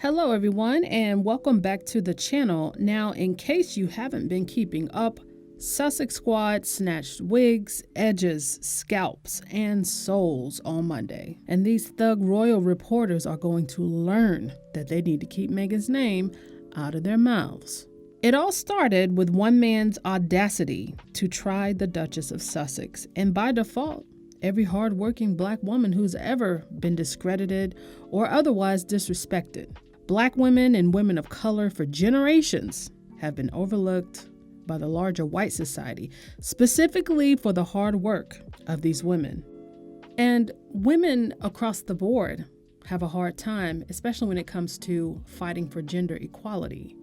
Hello everyone and welcome back to the channel. Now, in case you haven't been keeping up, Sussex Squad snatched wigs, edges, scalps, and souls on Monday. And these thug royal reporters are going to learn that they need to keep Meghan's name out of their mouths. It all started with one man's audacity to try the Duchess of Sussex, and by default, every hardworking black woman who's ever been discredited or otherwise disrespected. Black women and women of color for generations have been overlooked by the larger white society, specifically for the hard work of these women. And women across the board have a hard time, especially when it comes to fighting for gender equality.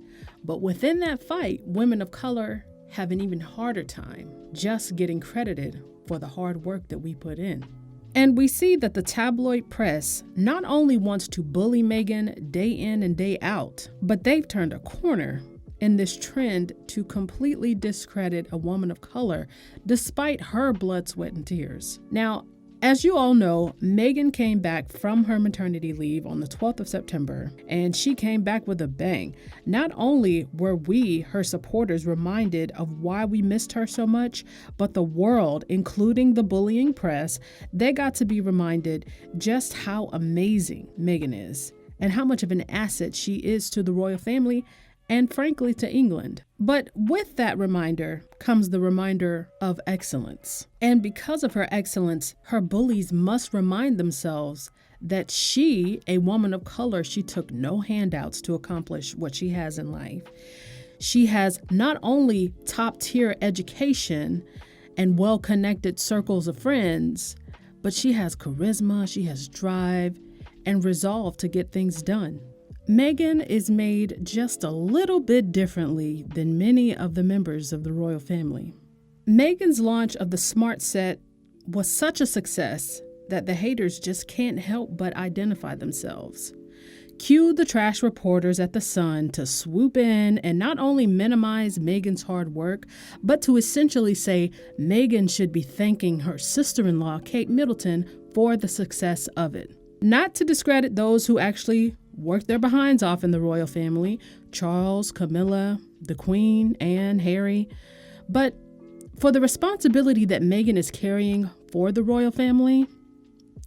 But within that fight, women of color have an even harder time just getting credited for the hard work that we put in. And we see that the tabloid press not only wants to bully Meghan day in and day out, but they've turned a corner in this trend to completely discredit a woman of color despite her blood, sweat, and tears. Now, as you all know, Meghan came back from her maternity leave on the 12th of September, and she came back with a bang. Not only were we, her supporters, reminded of why we missed her so much, but the world, including the bullying press, they got to be reminded just how amazing Meghan is and how much of an asset she is to the royal family and frankly to England. But with that reminder comes the reminder of excellence. And because of her excellence, her bullies must remind themselves that she, a woman of color, she took no handouts to accomplish what she has in life. She has not only top-tier education and well-connected circles of friends, but she has charisma, she has drive, and resolve to get things done. Meghan is made just a little bit differently than many of the members of the royal family. Meghan's launch of the Smart Set was such a success that the haters just can't help but identify themselves. Cue the trash reporters at The Sun to swoop in and not only minimize Meghan's hard work, but to essentially say Meghan should be thanking her sister-in-law, Kate Middleton, for the success of it. Not to discredit those who actually worked their behinds off in the royal family, Charles, Camilla, the Queen, Anne, Harry, but for the responsibility that Meghan is carrying for the royal family,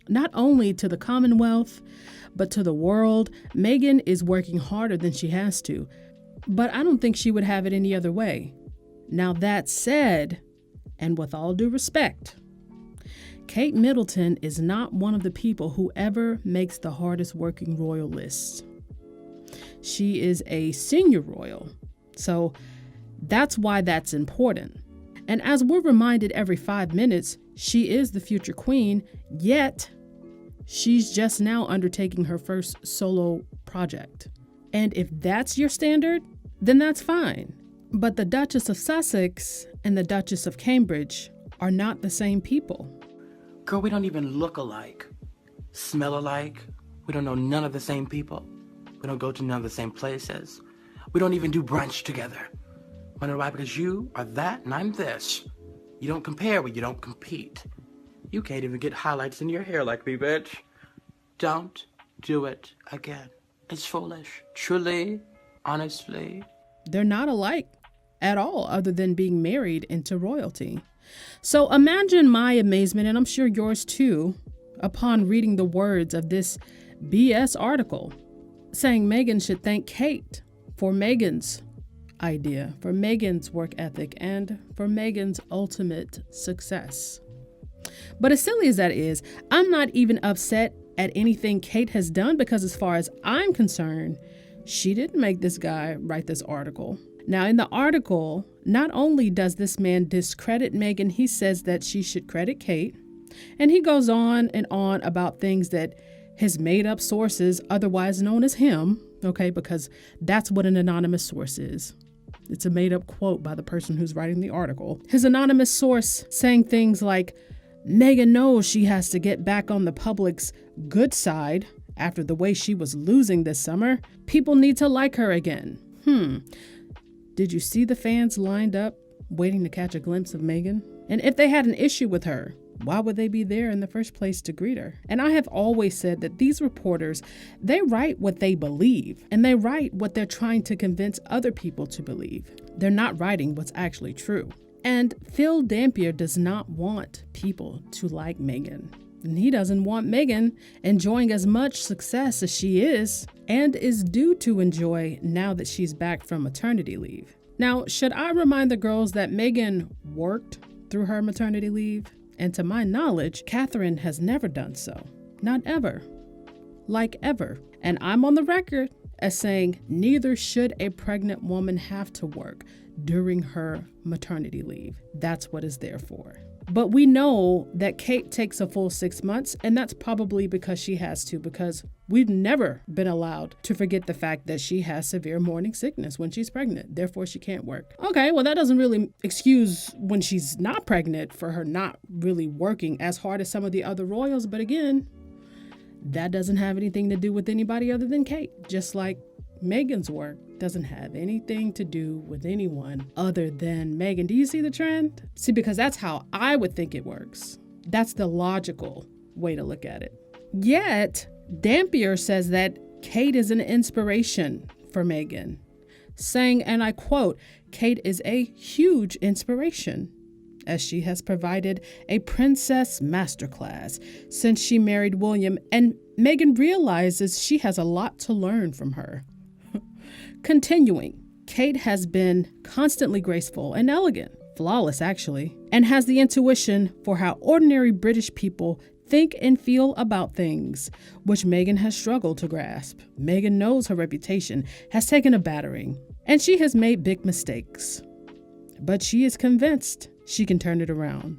not only to the Commonwealth, but to the world, Meghan is working harder than she has to, but I don't think she would have it any other way. Now that said, and with all due respect, Kate Middleton is not one of the people who ever makes the hardest working royal list. She is a senior royal, so that's why that's important. And as we're reminded every 5 minutes, she is the future queen, yet she's just now undertaking her first solo project. And if that's your standard, then that's fine. But the Duchess of Sussex and the Duchess of Cambridge are not the same people. Girl, we don't even look alike, smell alike. We don't know none of the same people. We don't go to none of the same places. We don't even do brunch together. Wonder why? Because you are that and I'm this. You don't compare, but you don't compete. You can't even get highlights in your hair like me, bitch. Don't do it again. It's foolish. Truly, honestly. They're not alike at all, other than being married into royalty. So imagine my amazement, and I'm sure yours too, upon reading the words of this BS article saying Meghan should thank Kate for Meghan's idea, for Meghan's work ethic, and for Meghan's ultimate success. But as silly as that is, I'm not even upset at anything Kate has done because as far as I'm concerned, she didn't make this guy write this article. Now, in the article, not only does this man discredit Meghan, he says that she should credit Kate. And he goes on and on about things that his made-up sources, otherwise known as him, okay, because that's what an anonymous source is. It's a made-up quote by the person who's writing the article. His anonymous source saying things like, Meghan knows she has to get back on the public's good side after the way she was losing this summer. People need to like her again. Did you see the fans lined up waiting to catch a glimpse of Meghan? And if they had an issue with her, Why would they be there in the first place to greet her? And I have always said that these reporters, they write what they believe, and they write what they're trying to convince other people to believe. They're not writing what's actually true. And Phil Dampier does not want people to like Meghan. And he doesn't want Meghan enjoying as much success as she is and is due to enjoy now that she's back from maternity leave. Now, should I remind the girls that Meghan worked through her maternity leave? And to my knowledge, Catherine has never done so. Not ever. Like ever. And I'm on the record as saying neither should a pregnant woman have to work during her maternity leave. That's what it's there for. But we know that Kate takes a full 6 months, and that's probably because she has to, because we've never been allowed to forget the fact that she has severe morning sickness when she's pregnant. Therefore, she can't work. Okay, well, that doesn't really excuse when she's not pregnant for her not really working as hard as some of the other royals. But again, that doesn't have anything to do with anybody other than Kate, just like Meghan's work doesn't have anything to do with anyone other than Meghan. Do you see the trend? See, because that's how I would think it works. That's the logical way to look at it. Yet, Dampier says that Kate is an inspiration for Meghan, saying, and I quote, "Kate is a huge inspiration, as she has provided a princess masterclass since she married William, and Meghan realizes she has a lot to learn from her." Continuing, Kate has been constantly graceful and elegant, flawless actually, and has the intuition for how ordinary British people think and feel about things, which Meghan has struggled to grasp. Meghan knows her reputation has taken a battering, and she has made big mistakes. But she is convinced she can turn it around.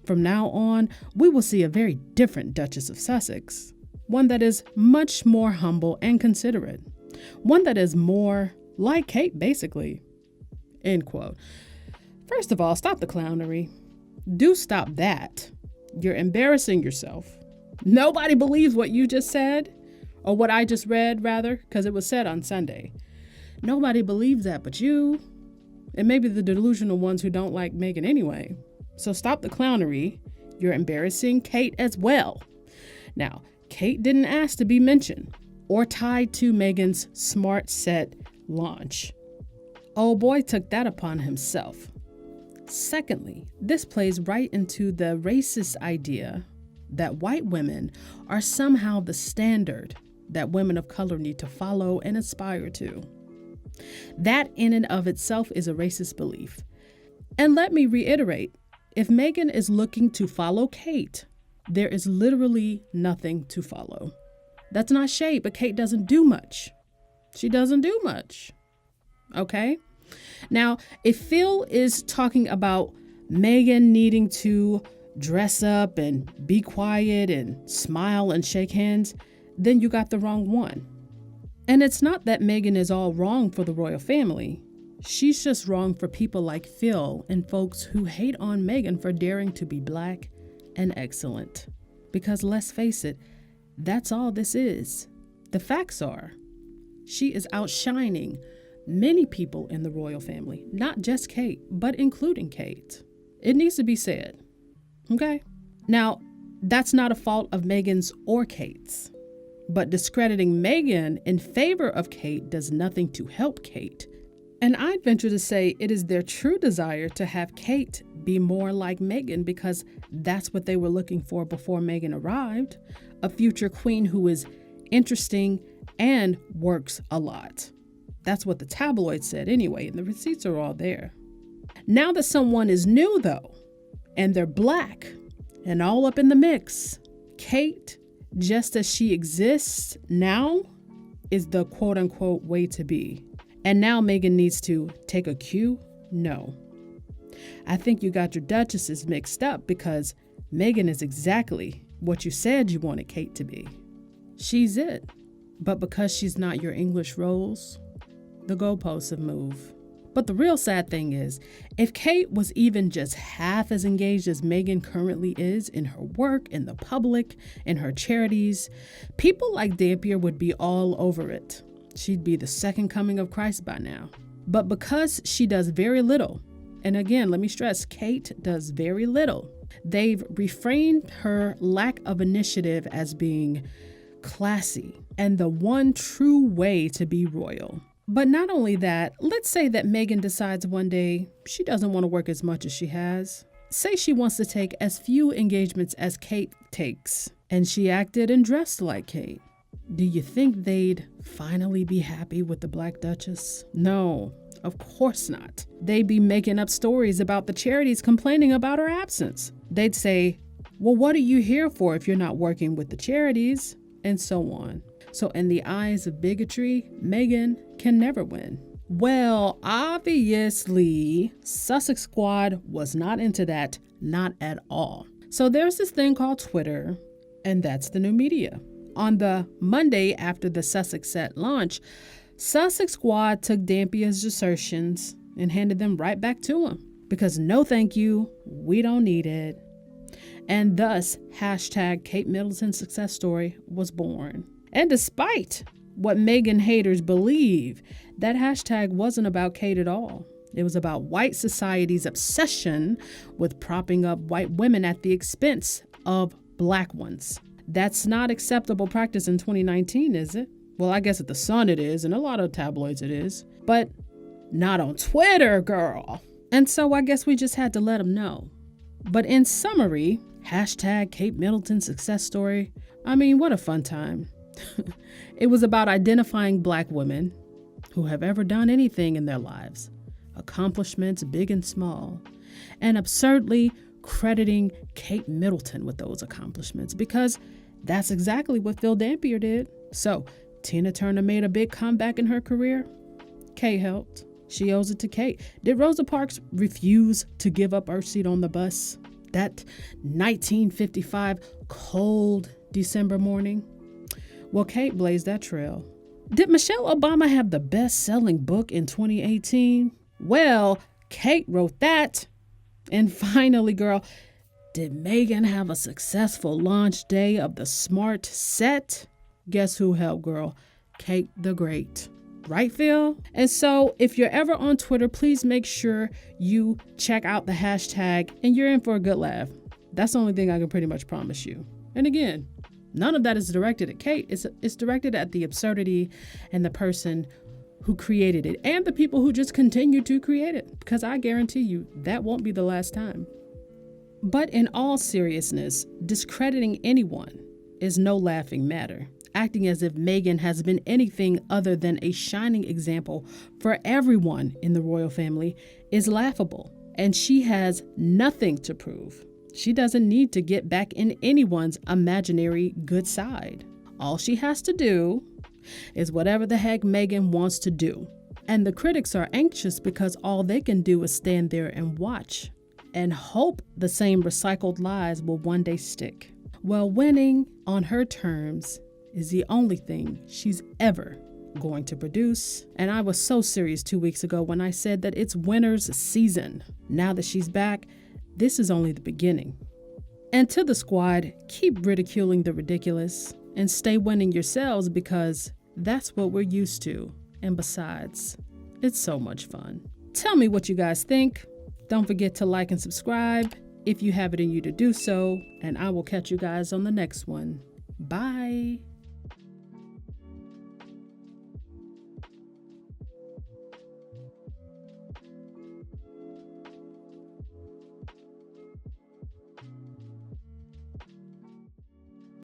From now on, we will see a very different Duchess of Sussex, one that is much more humble and considerate. One that is more like Kate, basically. End quote. First of all, stop the clownery. Do stop that. You're embarrassing yourself. Nobody believes what you just said, or what I just read, rather, because it was said on Sunday. Nobody believes that but you, and maybe the delusional ones who don't like Meghan anyway. So stop the clownery. You're embarrassing Kate as well. Now, Kate didn't ask to be mentioned or tied to Meghan's Smart Set launch. Oh boy took that upon himself. Secondly, this plays right into the racist idea that white women are somehow the standard that women of color need to follow and aspire to. That in and of itself is a racist belief. And let me reiterate, if Meghan is looking to follow Kate, there is literally nothing to follow. That's not shade, but Kate doesn't do much. She doesn't do much. Okay? Now, if Phil is talking about Meghan needing to dress up and be quiet and smile and shake hands, then you got the wrong one. And it's not that Meghan is all wrong for the royal family. She's just wrong for people like Phil and folks who hate on Meghan for daring to be black and excellent. Because let's face it, that's all this is. The facts are, she is outshining many people in the royal family, not just Kate, but including Kate. It needs to be said. Okay? Now, that's not a fault of Meghan's or Kate's, but discrediting Meghan in favor of Kate does nothing to help Kate. And I'd venture to say it is their true desire to have Kate be more like Meghan, because that's what they were looking for before Meghan arrived. A future queen who is interesting and works a lot. That's what the tabloids said anyway, and the receipts are all there. Now that someone is new, though, and they're black and all up in the mix, Kate, just as she exists now, is the quote-unquote way to be. And now Meghan needs to take a cue? No. I think you got your duchesses mixed up, because Meghan is exactly what you said you wanted Kate to be. She's it. But because she's not your English Rose, the goalposts have moved. But the real sad thing is, if Kate was even just half as engaged as Meghan currently is in her work, in the public, in her charities, people like Dampier would be all over it. She'd be the second coming of Christ by now. But because she does very little, and again, let me stress, Kate does very little, They've reframed her lack of initiative as being classy and the one true way to be royal. But not only that, let's say that Meghan decides one day she doesn't want to work as much as she has. Say she wants to take as few engagements as Kate takes, and she acted and dressed like Kate. Do you think they'd finally be happy with the Black Duchess? No, of course not. They'd be making up stories about the charities complaining about her absence. They'd say, well, what are you here for if you're not working with the charities? And so on. So in the eyes of bigotry, Meghan can never win. Well, obviously, Sussex Squad was not into that, not at all. So there's this thing called Twitter, and that's the new media. On the Monday after the Sussex set launch, Sussex Squad took Dampier's assertions and handed them right back to him. Because no thank you, we don't need it. And thus, hashtag Kate Middleton Success Story was born. And despite what Meghan haters believe, that hashtag wasn't about Kate at all. It was about white society's obsession with propping up white women at the expense of Black ones. That's not acceptable practice in 2019, is it? Well, I guess at The Sun it is, and a lot of tabloids it is. But not on Twitter, girl. And so I guess we just had to let them know. But in summary, hashtag Kate Middleton Success Story. I mean, what a fun time. It was about identifying Black women who have ever done anything in their lives, accomplishments big and small, and absurdly crediting Kate Middleton with those accomplishments because that's exactly what Phil Dampier did. So Tina Turner made a big comeback in her career. Kate helped. She owes it to Kate. Did Rosa Parks refuse to give up her seat on the bus that 1955 cold December morning? Well, Kate blazed that trail. Did Michelle Obama have the best-selling book in 2018? Well, Kate wrote that. And finally, girl, did Meghan have a successful launch day of the Smart Set? Guess who helped, girl? Kate the Great. Right, Phil? And so if you're ever on Twitter, please make sure you check out the hashtag and you're in for a good laugh. That's the only thing I can pretty much promise you. And again, none of that is directed at Kate. It's directed at the absurdity and the person who created it and the people who just continue to create it, because I guarantee you that won't be the last time. But in all seriousness, discrediting anyone is no laughing matter. Acting as if Meghan has been anything other than a shining example for everyone in the royal family is laughable, and she has nothing to prove. She doesn't need to get back in anyone's imaginary good side. All she has to do is whatever the heck Meghan wants to do. And the critics are anxious because all they can do is stand there and watch and hope the same recycled lies will one day stick. Well, winning on her terms is the only thing she's ever going to produce. And I was so serious 2 weeks ago when I said that it's winner's season. Now that she's back, this is only the beginning. And to the squad, keep ridiculing the ridiculous and stay winning yourselves because that's what we're used to. And besides, it's so much fun. Tell me what you guys think. Don't forget to like and subscribe if you have it in you to do so. And I will catch you guys on the next one. Bye.